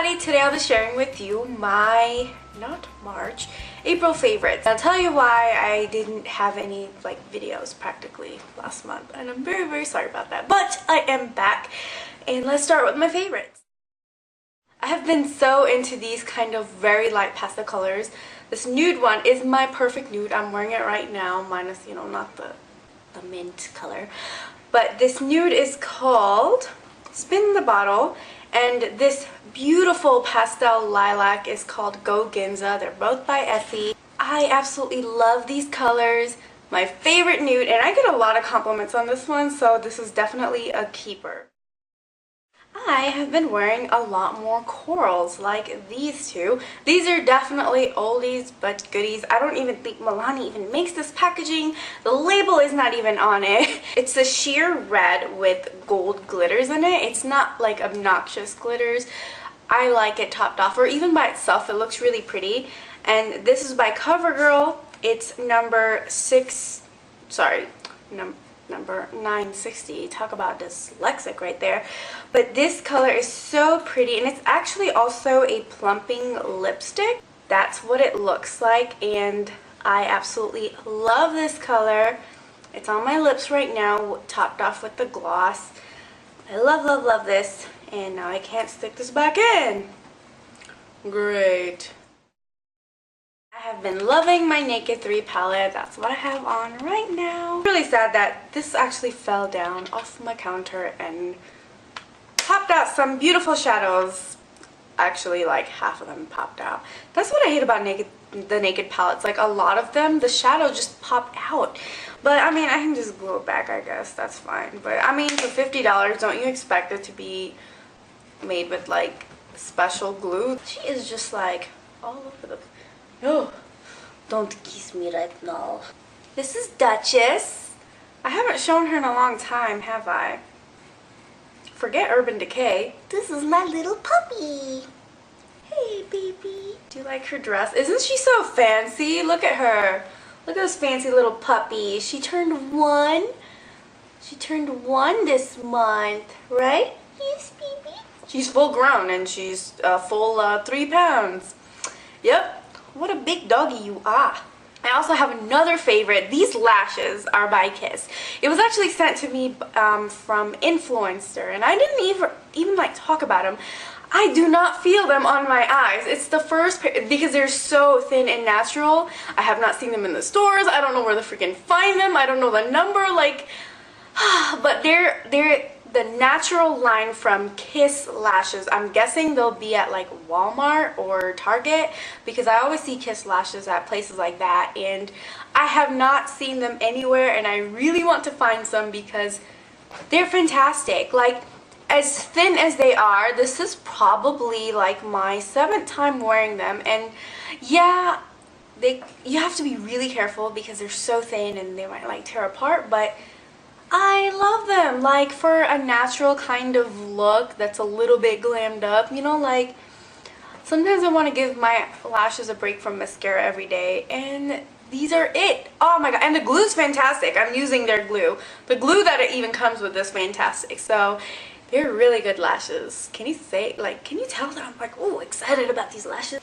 everybody, today I'll be sharing with you my, April favorites. I'll tell you why I didn't have any videos practically last month, and I'm very sorry about that, but I am back, and let's start with my favorites. I have been so into these kind of very light pastel colors. This nude one is my perfect nude. I'm wearing it right now, minus, not the mint color. But this nude is called Spin the Bottle, and this beautiful pastel lilac is called Go Ginza. They're both by Essie. I absolutely love these colors. My favorite nude, and I get a lot of compliments on this one, so this is definitely a keeper. I have been wearing a lot more corals like these two. These are definitely oldies but goodies. I don't even think Milani even makes this packaging. The label is not even on it. It's a sheer red with gold glitters in it. It's not like obnoxious glitters. I like it topped off, or even by itself it looks really pretty. And this is by CoverGirl. It's number 960. Talk about dyslexic right there. But this color is so pretty, and it's actually also a plumping lipstick. That's what it looks like, and I absolutely love this color. It's on my lips right now, topped off with the gloss. I love this, and now I can't stick this back in. Great. I have been loving my Naked 3 palette. That's what I have on right now. I'm really sad that this actually fell down off my counter and popped out some beautiful shadows. Actually, like half of them popped out. That's what I hate about the Naked palettes. Like a lot of them, the shadow just popped out. But I mean, I can just glue it back, I guess. That's fine. But I mean, for $50, don't you expect it to be made with like special glue? She is just like all over the place. No, don't kiss me right now. This is Duchess. I haven't shown her in a long time, have I? Forget Urban Decay. This is my little puppy. Hey, baby. Do you like her dress? Isn't she so fancy? Look at her. Look at this fancy little puppy. She turned 1. She turned 1 this month, right? Yes, baby. She's full grown, and she's full 3 pounds. Yep. What a big doggy you are. I also have another favorite. These lashes are by Kiss. It was actually sent to me from Influencer, and I didn't even like talk about them. I do not feel them on my eyes. It's the first pair, because they're so thin and natural. I have not seen them in the stores. I don't know where to freaking find them. I don't know the number, but they're the natural line from Kiss lashes. I'm guessing they'll be at like Walmart or Target, because I always see Kiss lashes at places like that, and I have not seen them anywhere, and I really want to find some because they're fantastic. Like, as thin as they are, this is probably like my 7th time wearing them, and yeah, you have to be really careful because they're so thin and they might like tear apart, but I love them, like for a natural kind of look that's a little bit glammed up, like sometimes I want to give my lashes a break from mascara every day, and these are it. Oh my god, and the glue's fantastic. I'm using their glue. The glue that it even comes with is fantastic, so they're really good lashes. Can you tell that I'm like, oh, excited about these lashes?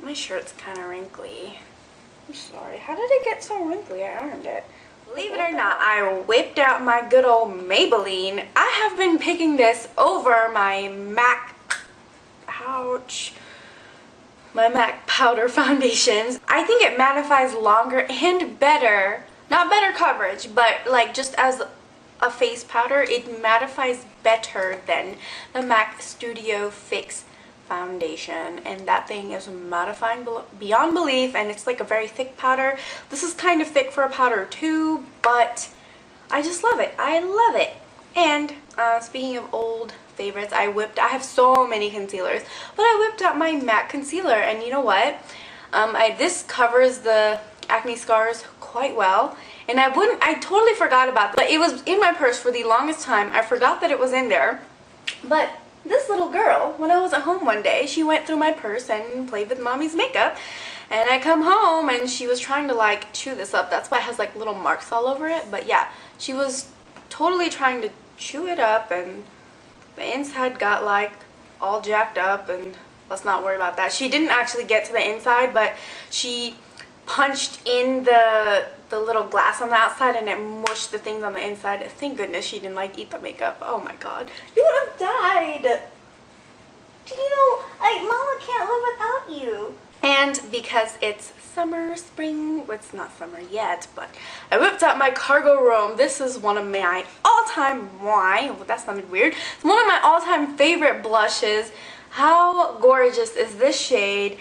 My shirt's kind of wrinkly. I'm sorry, how did it get so wrinkly? I ironed it. Believe it or not, I whipped out my good old Maybelline. I have been picking this over my MAC powder foundations. I think it mattifies longer and better. Not better coverage, but like just as a face powder, it mattifies better than the MAC Studio Fix foundation, and that thing is mattifying beyond belief, and it's like a very thick powder. This is kind of thick for a powder too, but I just love it. I love it. And speaking of old favorites, I have so many concealers, but I whipped out my MAC concealer, and you know what? This covers the acne scars quite well, and I totally forgot about it, but it was in my purse for the longest time. I forgot that it was in there, but this little girl, when I was at home one day, she went through my purse and played with mommy's makeup, and I come home and she was trying to like chew this up. That's why it has like little marks all over it, but yeah, she was totally trying to chew it up, and the inside got like all jacked up, and let's not worry about that. She didn't actually get to the inside, but she punched in the little glass on the outside and it mushed the things on the inside. Thank goodness she didn't like eat the makeup. Oh my god. You would have died. You know, Mama can't live without you. And because it's summer, spring, well, it's not summer yet, but I whipped out my Cargo Rome. This is one of my all-time, well, that sounded weird. It's one of my all-time favorite blushes. How gorgeous is this shade?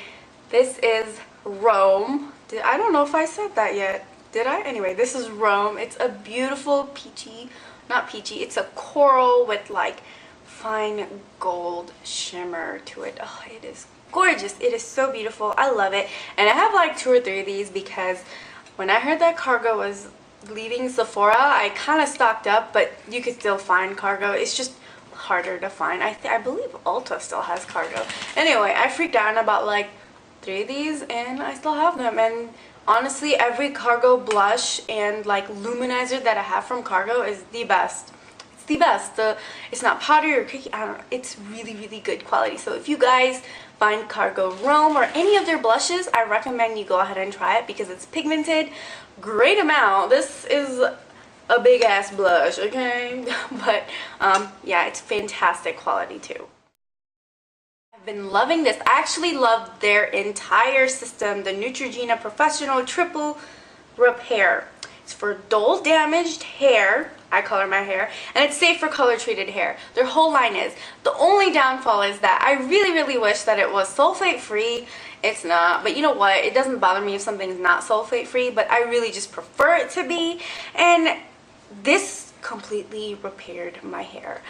This is Rome. I don't know if I said that yet. Did I? Anyway, this is Rome. It's a beautiful peachy, not peachy, it's a coral with like fine gold shimmer to it. Oh, it is gorgeous. It is so beautiful. I love it. And I have like 2 or 3 of these because when I heard that Cargo was leaving Sephora, I kind of stocked up, but you could still find Cargo. It's just harder to find. I believe Ulta still has Cargo. Anyway, I freaked out and I bought like 3 of these and I still have them. And honestly, every Cargo blush and like luminizer that I have from Cargo is the best. It's the best. It's not powdery or cookie. I don't know. It's really, really good quality. So if you guys find Cargo Rome or any of their blushes, I recommend you go ahead and try it because it's pigmented. Great amount. This is a big ass blush, okay? But yeah, it's fantastic quality too. I've been loving this. I actually love their entire system, the Neutrogena Professional Triple Repair. It's for dull damaged hair. I color my hair, and it's safe for color treated hair. Their whole line is. The only downfall is that I really wish that it was sulfate free. It's not, but you know what, it doesn't bother me if something's not sulfate free, but I really just prefer it to be. And this completely repaired my hair.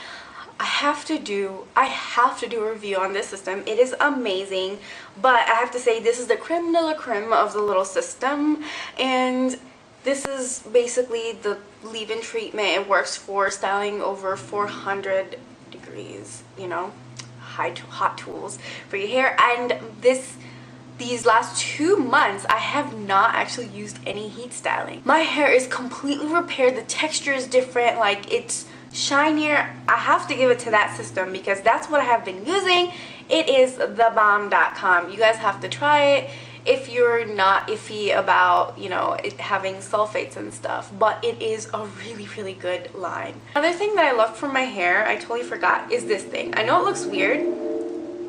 I have to do a review on this system. It is amazing, but I have to say this is the creme de la creme of the little system, and this is basically the leave-in treatment. It works for styling over 400 degrees, you know, hot tools for your hair. And these last 2 months, I have not actually used any heat styling. My hair is completely repaired. The texture is different. Like, it's shinier. I have to give it to that system because that's what I have been using. It is thebomb.com. You guys have to try it if you're not iffy about, you know, it having sulfates and stuff, but it is a really good line. Another thing that I love for my hair, I totally forgot, is this thing. I know it looks weird,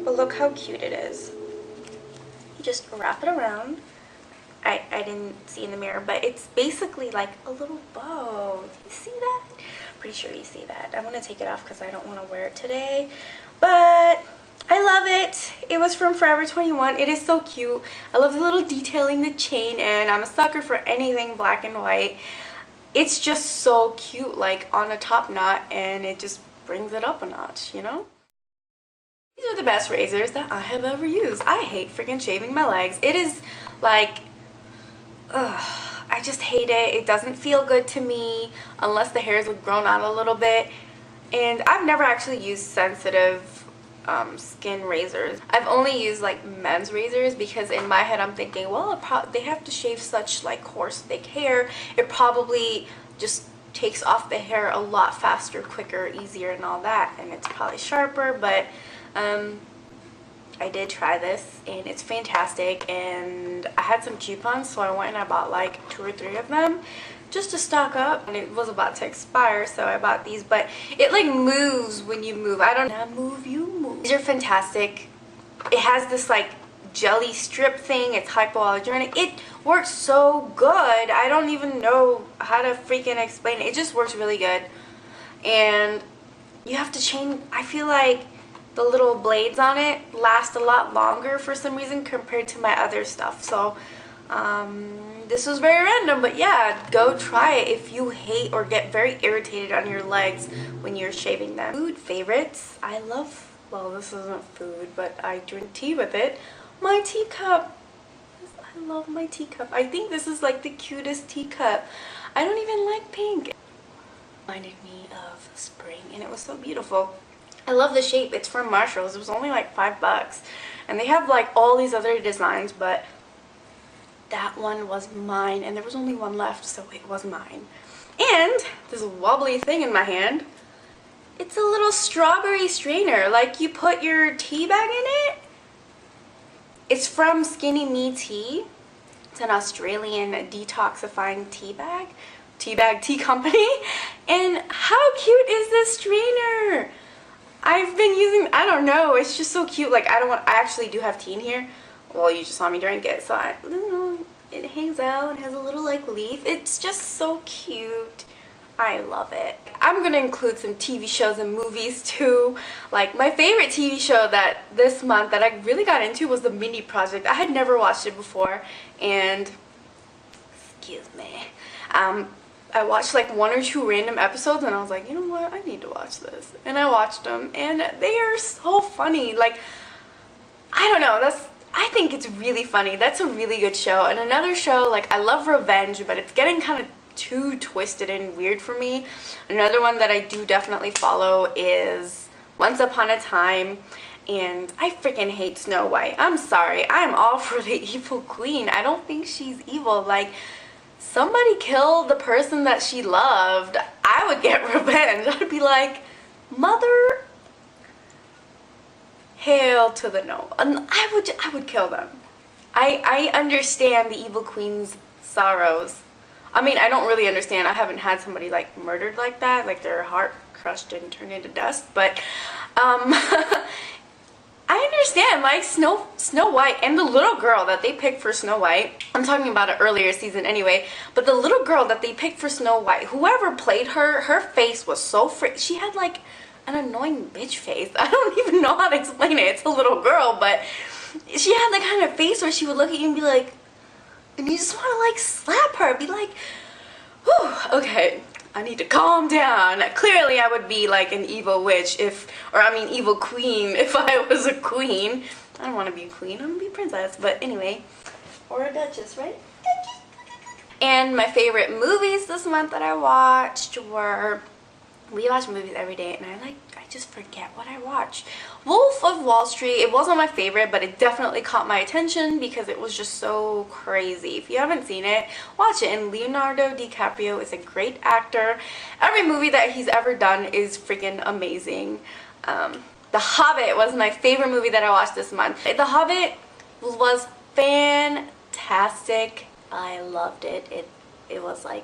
but look how cute it is. You just wrap it around. I didn't see in the mirror, but it's basically like a little bow. You see that? Pretty sure you see that. I'm gonna take it off because I don't want to wear it today, but I love it. It was from Forever 21. It is so cute. I love the little detailing, the chain, and I'm a sucker for anything black and white. It's just so cute, like on a top knot, and it just brings it up a notch, you know? These are the best razors that I have ever used. I hate freaking shaving my legs. It is like, I just hate it. It doesn't feel good to me unless the hairs have grown out a little bit. And I've never actually used sensitive skin razors. I've only used like men's razors because in my head I'm thinking, well, they have to shave such like coarse thick hair. It probably just takes off the hair a lot faster, quicker, easier and all that, and it's probably sharper. But I did try this and it's fantastic, and I had some coupons, so I went and I bought like 2 or 3 of them just to stock up, and it was about to expire, so I bought these. But it like moves when you move. I don't know, move, you move. These are fantastic. It has this like jelly strip thing. It's hypoallergenic. It works so good. I don't even know how to freaking explain it. It just works really good. And you have to change, I feel like the little blades on it last a lot longer for some reason compared to my other stuff. So this was very random, but yeah, go try it if you hate or get very irritated on your legs when you're shaving them. Food favorites. I love, well, this isn't food, but I drink tea with it. My teacup. I love my teacup. I think this is like the cutest teacup. I don't even like pink. It reminded me of spring and it was so beautiful. I love the shape. It's from Marshalls. It was only like $5, and they have like all these other designs, but that one was mine, and there was only one left, so it was mine. And this wobbly thing in my hand It's a little strawberry strainer, like you put your tea bag in it. It's from Skinny Me Tea. It's an Australian detoxifying tea company. And how cute is this strainer? I've been using, I don't know, it's just so cute. Like, I actually do have tea in here. Well, you just saw me drink it, so I don't know. It hangs out and has a little like leaf. It's just so cute. I love it. I'm gonna include some TV shows and movies too. Like, my favorite TV show that this month that I really got into was The Mini Project. I had never watched it before, and excuse me, I watched like 1 or 2 random episodes and I was like, you know what, I need to watch this. And I watched them and they are so funny. Like, I don't know, I think it's really funny. That's a really good show. And another show, like, I love Revenge, but it's getting kind of too twisted and weird for me. Another one that I do definitely follow is Once Upon a Time. And I freaking hate Snow White. I'm sorry. I'm all for the evil queen. I don't think she's evil. Like, somebody killed the person that she loved, I would get revenge. I'd be like, mother, hail to the no. And I would kill them. I understand the evil queen's sorrows. I mean, I don't really understand. I haven't had somebody like murdered like that, like their heart crushed and turned into dust, but I understand, like, Snow White and the little girl that they picked for Snow White. I'm talking about an earlier season anyway, but the little girl that they picked for Snow White, whoever played her, her face was so she had like an annoying bitch face. I don't even know how to explain it. It's a little girl, but she had the kind of face where she would look at you and be like, and you just want to like slap her, be like, whew, okay, I need to calm down. Clearly I would be like an evil witch evil queen if I was a queen. I don't want to be a queen, I want to be a princess, but anyway. Or a duchess, right? And my favorite movies this month that I watched were, we watch movies every day and I just forget what I watched. Wolf of Wall Street, it wasn't my favorite, but it definitely caught my attention because it was just so crazy. If you haven't seen it, watch it. And Leonardo DiCaprio is a great actor. Every movie that he's ever done is freaking amazing. The Hobbit was my favorite movie that I watched this month. The Hobbit was fantastic. I loved it. It was like,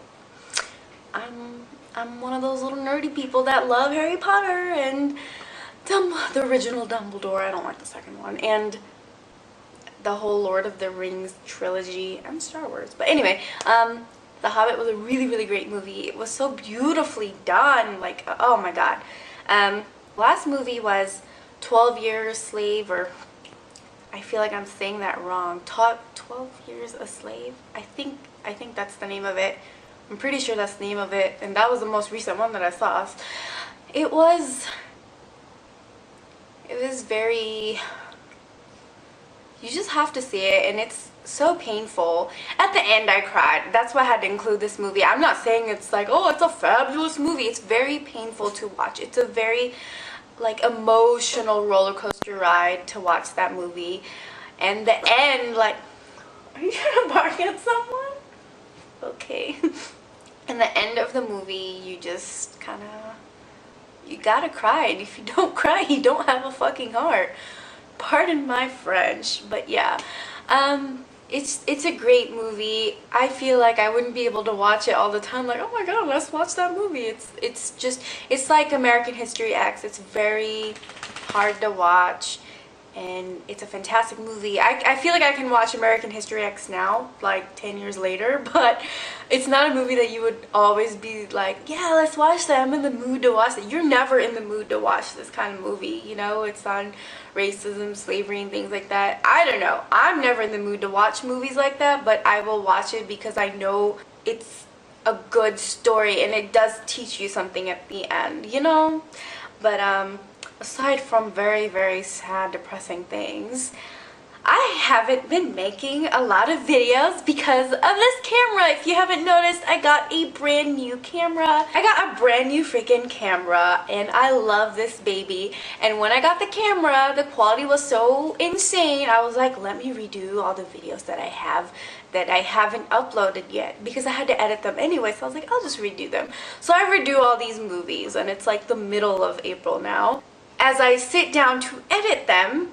I'm one of those little nerdy people that love Harry Potter and the original Dumbledore. I don't like the second one. And the whole Lord of the Rings trilogy and Star Wars. But anyway, The Hobbit was a really, really great movie. It was so beautifully done. Like, oh my god. Last movie was 12 Years Slave, or I feel like I'm saying that wrong. 12 Years a Slave? I think that's the name of it. I'm pretty sure that's the name of it, and that was the most recent one that I saw. It was very, you just have to see it, and it's so painful. At the end I cried. That's why I had to include this movie. I'm not saying it's like, oh, it's a fabulous movie. It's very painful to watch. It's a very like emotional roller coaster ride to watch that movie. And the end, like, are you trying to bark at someone? Okay. In the end of the movie, you just kind of, you gotta cry, and if you don't cry, you don't have a fucking heart. Pardon my French, but yeah. It's a great movie. I feel like I wouldn't be able to watch it all the time, like, oh my god, let's watch that movie. It's like American History X. It's very hard to watch, and it's a fantastic movie. I feel like I can watch American History X now, like 10 years later, but it's not a movie that you would always be like, yeah, let's watch that, I'm in the mood to watch it. You're never in the mood to watch this kind of movie, you know? It's on racism, slavery, and things like that. I don't know. I'm never in the mood to watch movies like that, but I will watch it because I know it's a good story and it does teach you something at the end, you know? But aside from very, very sad, depressing things, I haven't been making a lot of videos because of this camera. If you haven't noticed, I got a brand new camera. I got a brand new freaking camera and I love this baby. And when I got the camera, the quality was so insane. I was like, let me redo all the videos that I have that I haven't uploaded yet because I had to edit them anyway. So I was like, I'll just redo them. So I redo all these movies and it's like the middle of April now. As I sit down to edit them,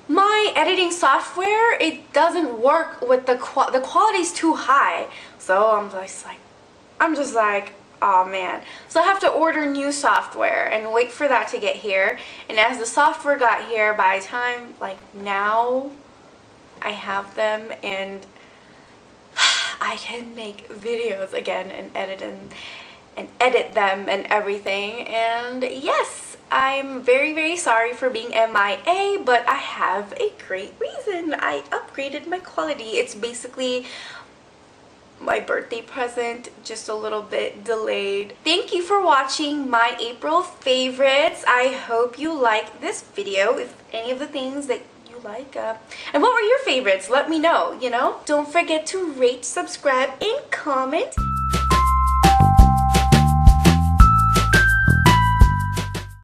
my editing software, it doesn't work with the quality's too high. So I'm just like, oh man. So I have to order new software and wait for that to get here. And as the software got here, by the time like now I have them and I can make videos again and edit them and everything. And yes, I'm very, very sorry for being MIA, but I have a great reason. I upgraded my quality. It's basically my birthday present, just a little bit delayed. Thank you for watching my April favorites. I hope you like this video. If any of the things that you like, and what were your favorites? Let me know, you know? Don't forget to rate, subscribe, and comment.